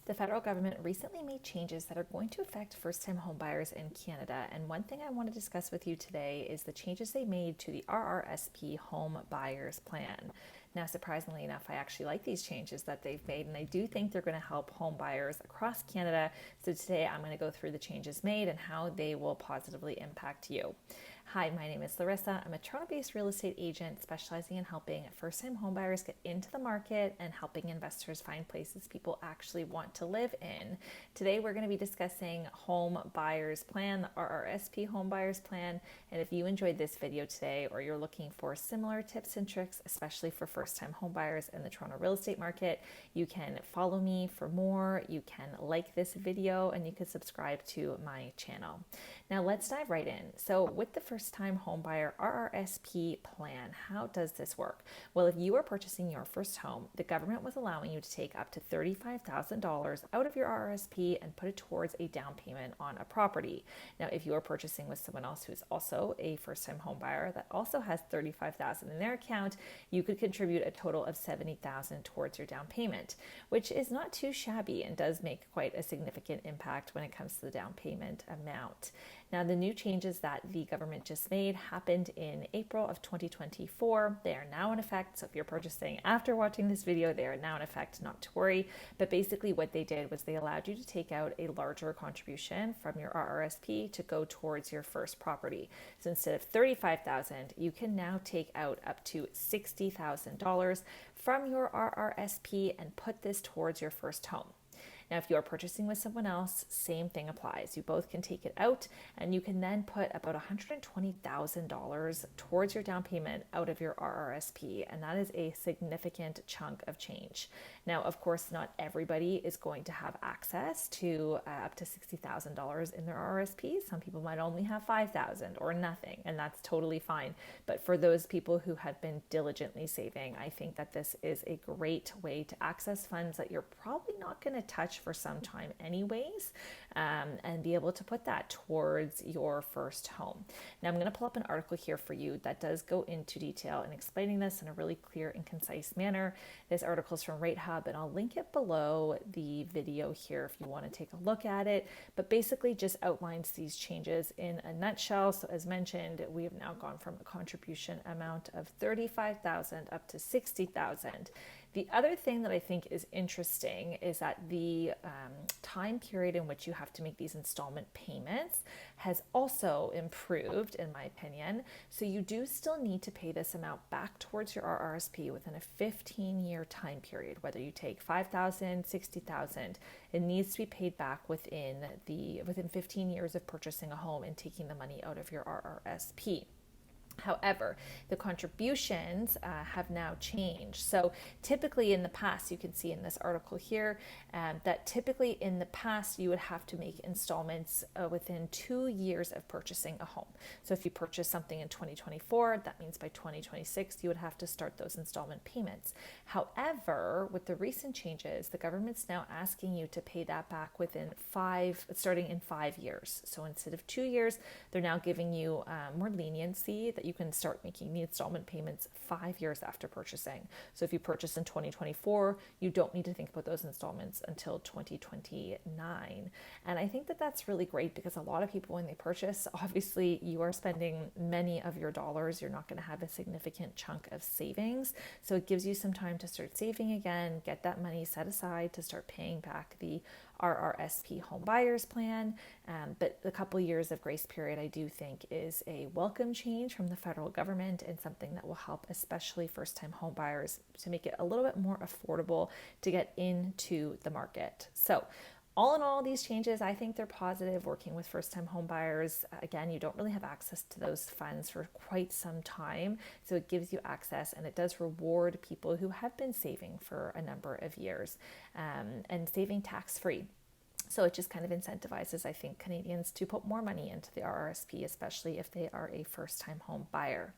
The federal government recently made changes that are going to affect first-time homebuyers in Canada, and one thing I want to discuss with you today is the changes they made to the RRSP Home Buyers Plan. Now, surprisingly enough, I actually like these changes that they've made, and I do think they're going to help home buyers across Canada. So today I'm going to go through the changes made and how they will positively impact you. Hi, my name is Larissa. I'm a Toronto-based real estate agent specializing in helping first-time homebuyers get into the market and helping investors find places people actually want to live in. Today, we're going to be discussing Home Buyers Plan, the RRSP Home Buyers Plan. And if you enjoyed this video today or you're looking for similar tips and tricks, especially for first-time homebuyers in the Toronto real estate market, you can follow me for more. You can like this video and you can subscribe to my channel. Now, let's dive right in. So with the first-time homebuyer RRSP plan, how does this work? Well, if you are purchasing your first home, the government was allowing you to take up to $35,000 out of your RRSP and put it towards a down payment on a property. Now, if you are purchasing with someone else who's also a first-time homebuyer that also has $35,000 in their account, you could contribute a total of $70,000 towards your down payment, which is not too shabby and does make quite a significant impact when it comes to the down payment amount. Now, the new changes that the government just made happened in April of 2024. They are now in effect. So if you're purchasing after watching this video, they are now in effect, not to worry. But basically what they did was they allowed you to take out a larger contribution from your RRSP to go towards your first property. So instead of $35,000, you can now take out up to $60,000 from your RRSP and put this towards your first home. Now, if you are purchasing with someone else, same thing applies. You both can take it out and you can then put about $120,000 towards your down payment out of your RRSP, and that is a significant chunk of change. Now, of course, not everybody is going to have access to up to $60,000 in their RRSP. Some people might only have $5,000 or nothing, and that's totally fine. But for those people who have been diligently saving, I think that this is a great way to access funds that you're probably not going to touch for some time anyways, and be able to put that towards your first home. Now, I'm going to pull up an article here for you that does go into detail in explaining this in a really clear and concise manner. This article is from Rate Hub, and I'll link it below the video here if you want to take a look at it, but basically just outlines these changes in a nutshell. So as mentioned, we have now gone from a contribution amount of $35,000 up to $60,000. The other thing that I think is interesting is that the time period in which you have to make these installment payments has also improved, in my opinion. So you do still need to pay this amount back towards your RRSP within a 15-year time period, whether you take $5,000, $60,000, it needs to be paid back within 15 years of purchasing a home and taking the money out of your RRSP. However, the contributions have now changed. So typically in the past, you can see in this article here, that typically in the past, you would have to make installments within 2 years of purchasing a home. So if you purchase something in 2024, that means by 2026, you would have to start those installment payments. However, with the recent changes, the government's now asking you to pay that back starting in 5 years. So instead of 2 years, they're now giving you more leniency that you can start making the installment payments 5 years after purchasing. So if you purchase in 2024, you don't need to think about those installments until 2029. And I think that that's really great because a lot of people, when they purchase, obviously you are spending many of your dollars. You're not going to have a significant chunk of savings. So it gives you some time to start saving again, get that money set aside to start paying back the RRSP Home Buyers Plan. But a couple years of grace period, I do think, is a welcome change from the federal government and something that will help especially first-time home buyers to make it a little bit more affordable to get into the market. So all in all, these changes, I think they're positive. Working with first-time home buyers, again, you don't really have access to those funds for quite some time. So it gives you access, and it does reward people who have been saving for a number of years and saving tax-free. So it just kind of incentivizes, I think, Canadians to put more money into the RRSP, especially if they are a first-time home buyer.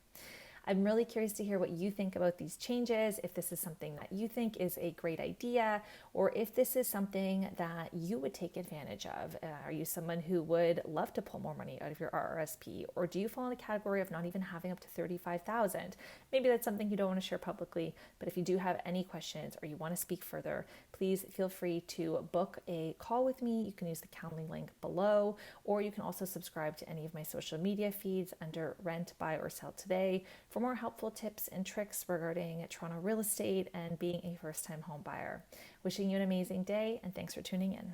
I'm really curious to hear what you think about these changes, if this is something that you think is a great idea, or if this is something that you would take advantage of. Are you someone who would love to pull more money out of your RRSP, or do you fall in the category of not even having up to $35,000? Maybe that's something you don't want to share publicly, but if you do have any questions or you want to speak further, please feel free to book a call with me. You can use the Calendly link below, or you can also subscribe to any of my social media feeds under Rent, Buy, or Sell Today for more helpful tips and tricks regarding Toronto real estate and being a first-time home buyer. Wishing you an amazing day, and thanks for tuning in.